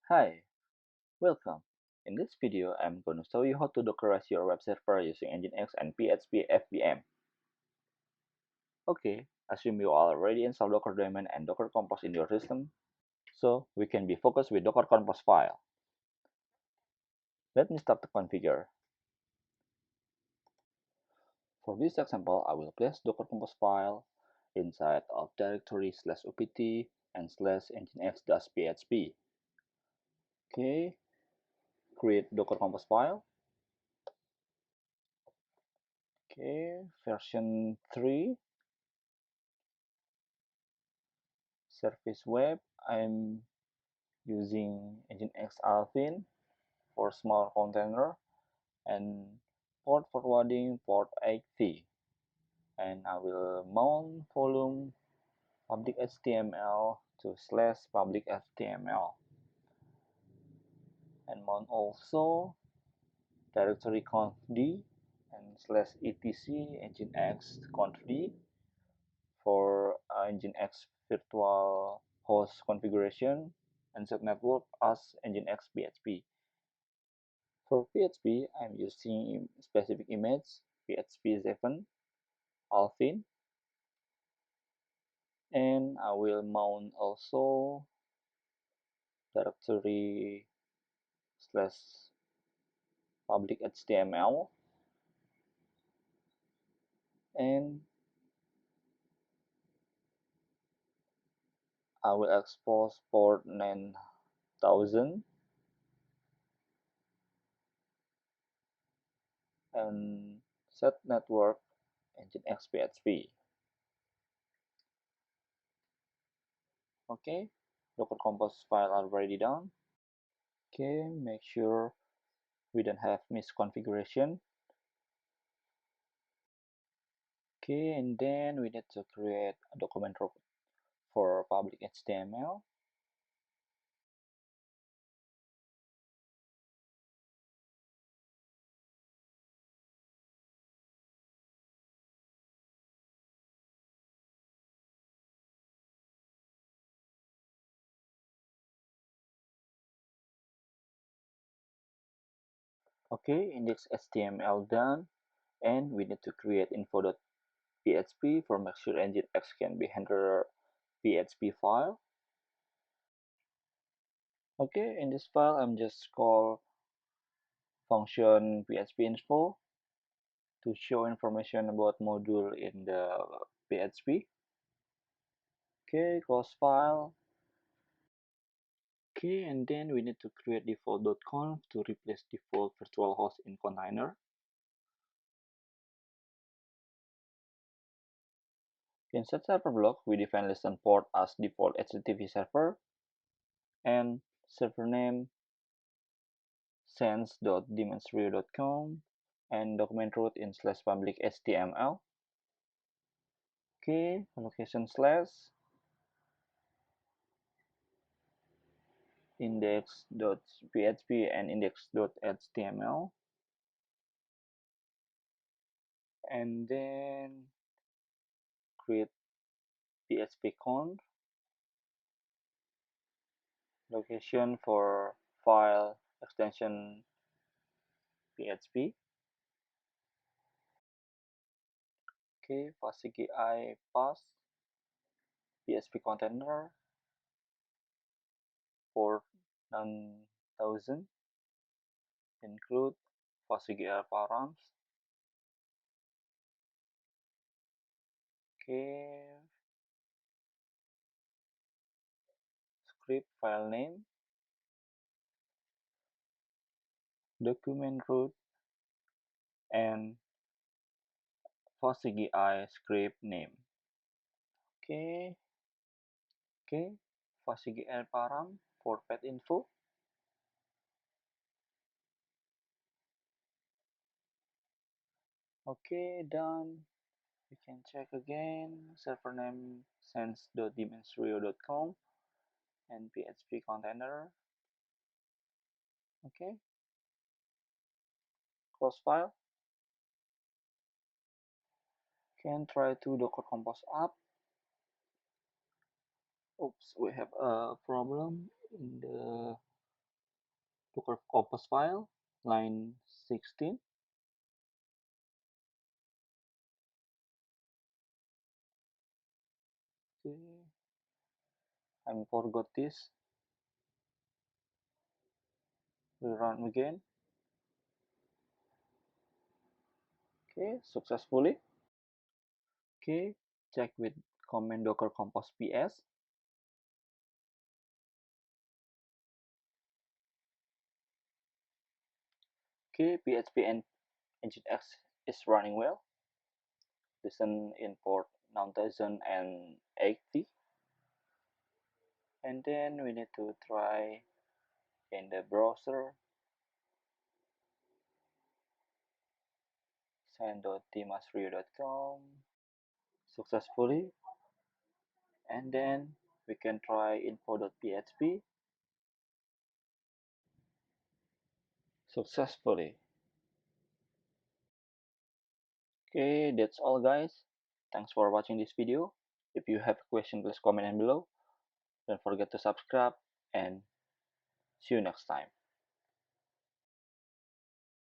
Hi, welcome. In this video, I'm going to show you how to Dockerize your web server using NGINX and PHP-FPM. Okay, assume you already installed Docker daemon and Docker Compose in your system, so we can be focused with Docker Compose file. Let me start to configure. For this example, I will place Docker Compose file inside of directory /upt and /nginx-php. Okay, create Docker Compose file. Okay, version 3. Service web, I'm using NGINX Alpine for small container and port forwarding port 80, and I will mount volume public HTML to /public HTML and mount also directory confd and /etc nginx confd for nginx virtual host configuration and set network as nginx php. For PHP, I'm using specific image PHP 7 Alpine, and I will mount also directory /public HTML, and I will expose port 9000 and set network nginx php. Okay, Docker Compose file already done. Okay, make sure we don't have misconfiguration. Okay, and then we need to create a document for public HTML. Okay, index HTML done, and we need to create info.php for make sure nginx can be handle PHP file. Okay, in this file, I'm just call function php info to show information about module in the PHP. Okay, close file. Okay, and then we need to create default.conf to replace default virtual host in container. In set server block, we define listen port as default HTTP server and server name sense.daemon3.com and document root in /public HTML. Okay, location /index.php and index.html, and then create phpconf location for file extension php. Okay, facigi pass php container for 9000 include facigi params. Okay, script file name, document root, and facigi script name. Okay, facigi param for pet info. Okay, done. We can check again. Server name sense.daemon3.com and php container. Okay, close file. Can try to Docker Compose up. Oops, we have a problem in the Docker compose file, line 16. Okay, I forgot this. Rerun again. Okay, successfully. Okay, check with command docker compose ps. Okay, PHP and NGINX is running well. Listen in port 9080. And then we need to try in the browser sign.dimasrio.com successfully. And then we can try info.php successfully. Okay, that's all guys. Thanks for watching this video. If you have a question, please comment down below. Don't forget to subscribe and see you next time.